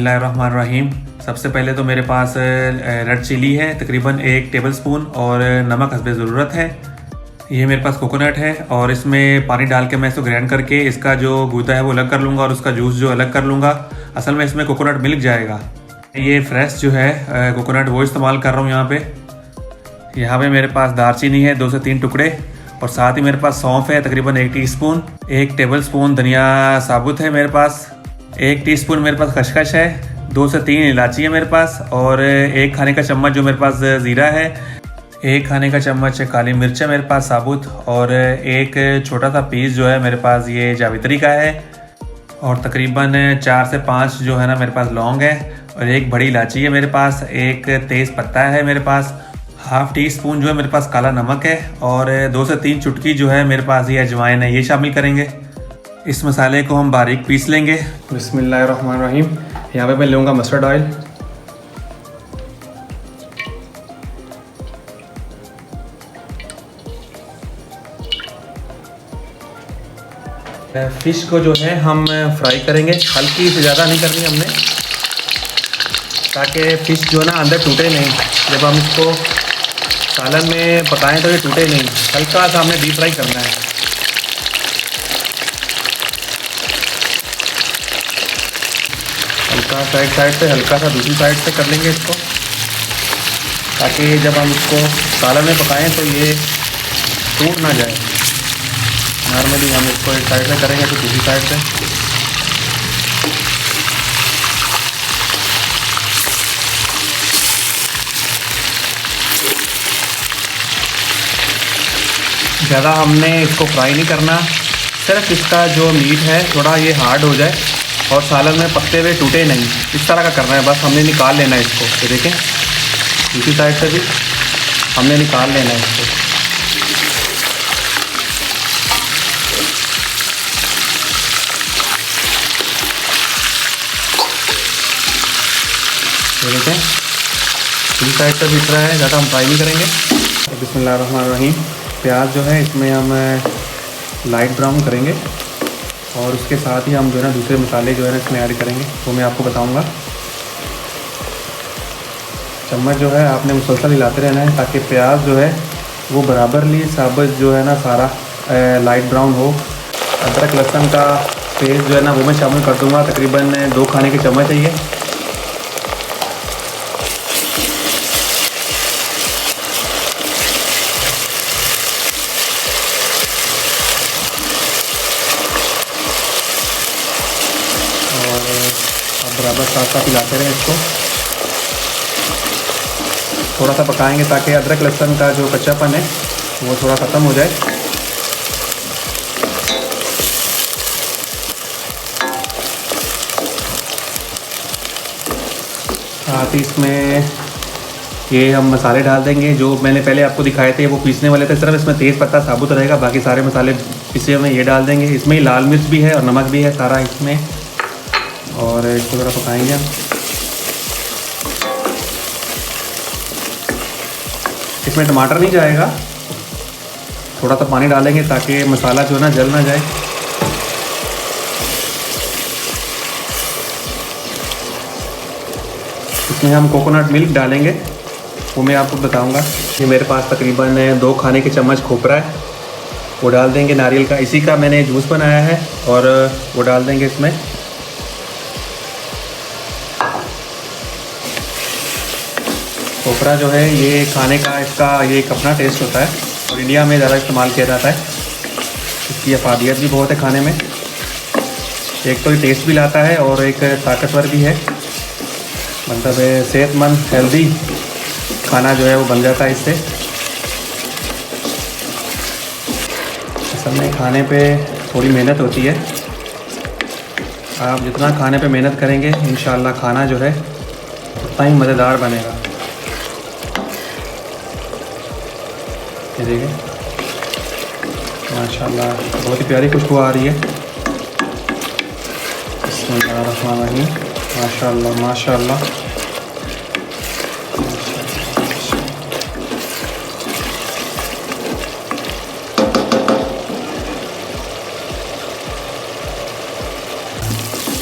बिस्मिल्लाहिर्रहमानिर्रहीम। सबसे पहले तो मेरे पास रेड चिली है तकरीबन 1 टेबलस्पून और नमक हस्बे ज़रूरत है। ये मेरे पास कोकोनट है और इसमें पानी डाल के मैं इसको ग्राइंड करके इसका जो गूदा है वो अलग कर लूँगा और उसका जूस जो अलग कर लूँगा। असल में इसमें कोकोनट मिल्क जाएगा। ये फ्रेश जो है कोकोनट वो इस्तेमाल कर रहा हूँ यहाँ पे मेरे पास दालचीनी है 2 से 3 टुकड़े और साथ ही मेरे पास सौंफ है तकरीबन 1 टीस्पून। 1 टेबलस्पून धनिया साबुत है मेरे पास। 1 टीस्पून मेरे पास खसखस है। 2 से 3 इलायची है मेरे पास और 1 खाने का चम्मच जो मेरे पास ज़ीरा है। 1 खाने का चम्मच काली मिर्च है मेरे पास साबुत और 1 छोटा सा पीस जो है मेरे पास ये जावित्री का है और तकरीबन 4 से 5 जो है ना मेरे पास लौंग है और 1 बड़ी इलायची है मेरे पास। 1 तेज़ पत्ता है मेरे पास। हाफ़ टी स्पून जो है मेरे पास काला नमक है और 2 से 3 चुटकी जो है मेरे पास ये अजवाइन है, ये शामिल करेंगे। इस मसाले को हम बारीक पीस लेंगे। बिस्मिल्लाहिर्रहमानिर्रहीम। यहाँ पे मैं लूँगा मस्टर्ड ऑयल। फिश को जो है हम फ्राई करेंगे, हल्की से ज़्यादा नहीं करनी हमने, ताकि फ़िश जो है ना अंदर टूटे नहीं। जब हम इसको सालन में पकाएं तो ये टूटे नहीं। हल्का सा हमने डीप फ्राई करना है। हल्का साइड से हल्का सा दूसरी साइड से कर लेंगे इसको, ताकि जब हम इसको सालन में पकाएं तो ये टूट ना जाए। नॉर्मली हम इसको एक साइड से करेंगे तो दूसरी साइड से। ज़्यादा हमने इसको फ्राई नहीं करना, सिर्फ इसका जो मीट है थोड़ा ये हार्ड हो जाए और सालन में पकते हुए टूटे नहीं, इस तरह का करना है। बस हमने निकाल लेना है इसको। ये देखें, दूसरी साइड से भी हमने निकाल लेना है इसको। ये देखें, दूसरी साइड से भी इस तरह है, ज़्यादा हम फ्राई नहीं करेंगे। बिस्मिल्लाहिर्रहमानिर्रहीम। प्याज जो है इसमें हम लाइट ब्राउन करेंगे और उसके साथ ही हम जो है ना दूसरे मसाले जो है ना इसमें ऐड करेंगे, वो मैं आपको बताऊंगा। चम्मच जो है आपने मुसलसल हिलाते रहना है ताकि प्याज जो है वो बराबरली साबुत जो है ना सारा लाइट ब्राउन हो। अदरक लहसुन का पेस्ट जो है ना वो मैं शामिल कर दूँगा, तकरीबन 2 खाने के चम्मच है ये। बराबर साथ हिलाते रहें इसको। थोड़ा सा पकाएंगे ताकि अदरक लहसुन का जो कच्चापन है वो थोड़ा ख़त्म हो जाए। साथ ही इसमें ये हम मसाले डाल देंगे जो मैंने पहले आपको दिखाए थे, वो पीसने वाले थे। सिर्फ इसमें तेज़ पत्ता साबुत रहेगा, बाकी सारे मसाले पिसे में ये डाल देंगे। इसमें ही लाल मिर्च भी है और नमक भी है सारा इसमें, और इसको ज़रा पकाएंगे हम। इसमें टमाटर नहीं जाएगा, थोड़ा सा पानी डालेंगे ताकि मसाला जो है ना जल ना जाए। इसमें हम कोकोनट मिल्क डालेंगे, वो मैं आपको बताऊंगा। ये मेरे पास तकरीबन 2 खाने के चम्मच खोपरा है, वो डाल देंगे नारियल का। इसी का मैंने जूस बनाया है और वो डाल देंगे इसमें। खोपरा जो है ये खाने का, इसका ये एक अपना टेस्ट होता है और इंडिया में ज़्यादा इस्तेमाल किया जाता है। इसकी अफादियत भी बहुत है खाने में। एक तो ये टेस्ट भी लाता है और एक ताकतवर भी है, मतलब सेहतमंद हेल्दी खाना जो है वो बन जाता है इससे। असल में खाने पे थोड़ी मेहनत होती है। आप जितना खाने पे मेहनत करेंगे इंशाअल्लाह खाना जो है उतना ही मज़ेदार बनेगा। ये देखिए, माशाल्लाह बहुत ही प्यारी खुशबू आ रही है। बिस्मिल्लाहिर्रहमानिर्रहीम। माशाल्लाह माशाल्लाह।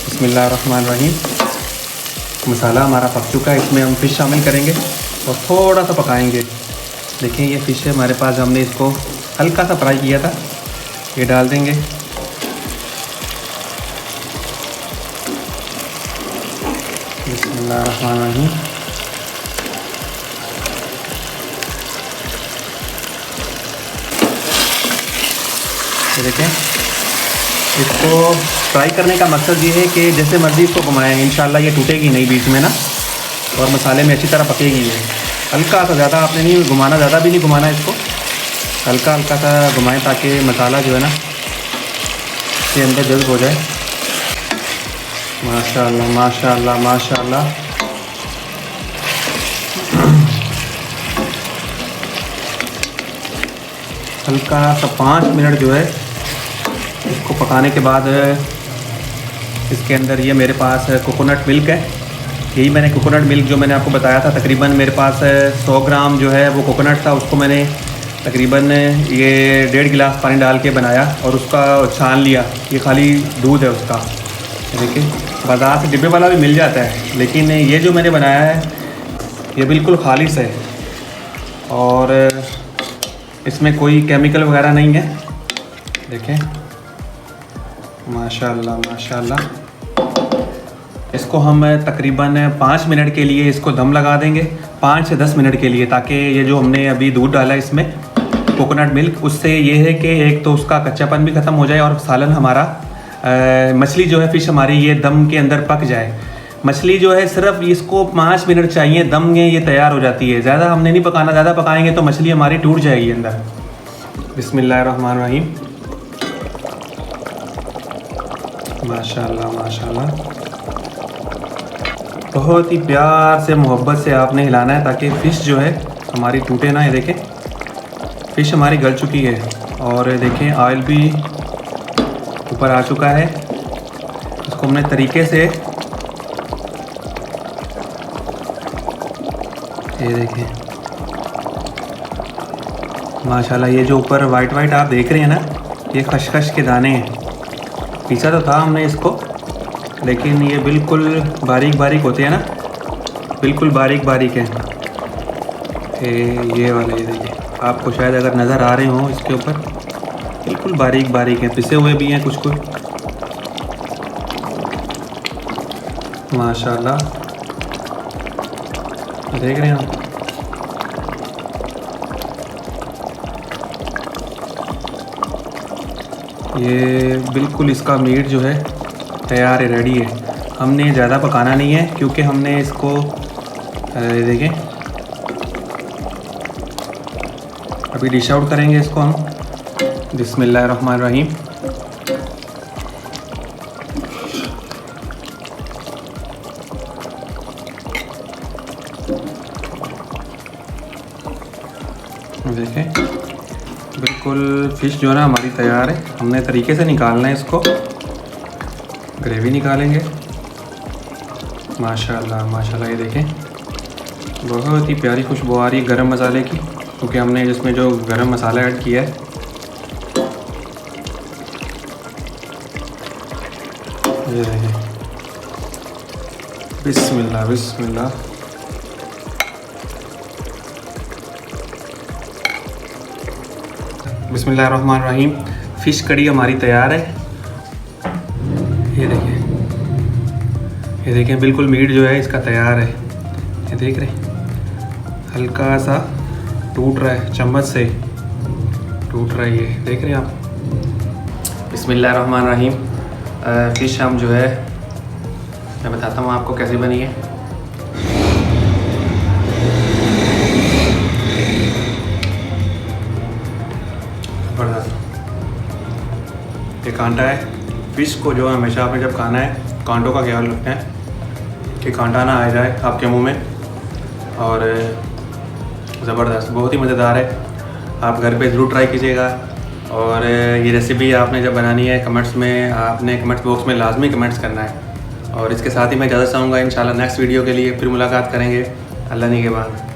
बिस्मिल्लाहिर्रहमानिर्रहीम। मसाला हमारा पक चुका है, इसमें हम फ़िश शामिल करेंगे और थोड़ा सा पकाएंगे। देखिए ये फ़िश है हमारे पास, हमने इसको हल्का सा फ्राई किया था, ये डाल देंगे। बिस्मिल्लाहिर्रहमानिर्रहीम। देखें, इसको फ्राई करने का मकसद ये है कि जैसे मर्ज़ी इसको घुमाएं, इंशाल्लाह ये टूटेगी नहीं बीच में ना, और मसाले में अच्छी तरह पकेगी ये। हल्का सा, ज़्यादा आपने नहीं घुमाना, ज़्यादा भी नहीं घुमाना इसको, हल्का हल्का सा घुमाएं ताकि मसाला जो है ना इसके अंदर जल्द हो जाए। माशाल्लाह माशाल्लाह माशाल्लाह। हल्का सा 5 मिनट जो है इसको पकाने के बाद इसके अंदर ये मेरे पास कोकोनट मिल्क है। यही मैंने कोकोनट मिल्क जो मैंने आपको बताया था, तकरीबन मेरे पास 100 ग्राम जो है वो कोकोनट था, उसको मैंने तकरीबन ये 1.5 गिलास पानी डाल के बनाया और उसका छान लिया। ये खाली दूध है उसका। देखिए बाज़ार से डिब्बे वाला भी मिल जाता है, लेकिन ये जो मैंने बनाया है ये बिल्कुल खालिस है और इसमें कोई केमिकल वगैरह नहीं है। देखें माशाल्लाह माशाल्लाह। इसको हम तकरीबन 5 मिनट के लिए इसको दम लगा देंगे, 5 से 10 मिनट के लिए, ताकि ये जो हमने अभी दूध डाला इसमें कोकोनट मिल्क, उससे ये है कि एक तो उसका कच्चापन भी ख़त्म हो जाए और सालन हमारा मछली जो है फ़िश हमारी ये दम के अंदर पक जाए। मछली जो है सिर्फ इसको 5 मिनट चाहिए, दम में ये तैयार हो जाती है। ज़्यादा हमने नहीं पकाना, ज़्यादा पकाएंगे तो मछली हमारी टूट जाएगी अंदर। बिस्मिल्लाहिर्रहमानिर्रहीम। माशाल्लाह माशाल्लाह। बहुत ही प्यार से मोहब्बत से आपने हिलाना है ताकि फ़िश जो है हमारी टूटे ना। ये देखें फ़िश हमारी गल चुकी है और देखें ऑयल भी ऊपर आ चुका है। इसको हमने तरीके से, ये देखें माशाल्लाह, ये जो ऊपर वाइट वाइट आप देख रहे हैं ना, ये खशखश के दाने हैं। पीछा तो था हमने इसको, लेकिन ये बिल्कुल बारीक बारीक होते हैं ना, बिल्कुल बारीक बारीक है। ये वाले, ये देखिए आपको शायद अगर नज़र आ रहे हो इसके ऊपर, बिल्कुल बारीक बारीक हैं, पिसे हुए भी हैं कुछ कुछ। माशाल्लाह देख रहे हैं आप। ये बिल्कुल इसका मीट जो है तैयार है, रेडी है। हमने ज़्यादा पकाना नहीं है क्योंकि हमने इसको देखें अभी डिश आउट करेंगे इसको हम। बिस्मिल्लाहिर्रहमानिर्रहीम। देखें बिल्कुल फ़िश जो है ना हमारी तैयार है। हमने तरीके से निकालना है इसको, ग्रेवी निकालेंगे। माशाल्लाह माशाल्लाह। ये देखें बहुत ही प्यारी खुशबू आ रही है गरम मसाले की, क्योंकि हमने जिसमें जो गरम मसाला ऐड किया है। ये देखें बिस्मिल्लाह बिस्मिल्लाह। बिस्मिल्लाहिर्रहमानिर्रहीम। फ़िश कड़ी हमारी तैयार है। ये देखें, ये देखें बिल्कुल मीट जो है इसका तैयार है। ये देख रहे हैं हल्का सा टूट रहा है, चम्मच से टूट रहा है, ये देख रहे हैं आप। बिस्मिल्लाहिर्रहमानिर्रहीम। फ़िश हम जो है मैं बताता हूँ आपको कैसी बनी है। ये कांटा है। फ़िश को जो हमेशा आपने जब खाना है कांटों का ख्याल रखना है कि कांटा ना आ जाए आपके मुंह में। और ज़बरदस्त, बहुत ही मज़ेदार है। आप घर पे ज़रूर ट्राई कीजिएगा। और ये रेसिपी आपने जब बनानी है कमेंट्स में, आपने कमेंट्स बॉक्स में लाजमी कमेंट्स करना है। और इसके साथ ही मैं इजाज़त चाहूँगा। इंशाल्लाह नेक्स्ट वीडियो के लिए फिर मुलाकात करेंगे अल्लाह ने के बाद।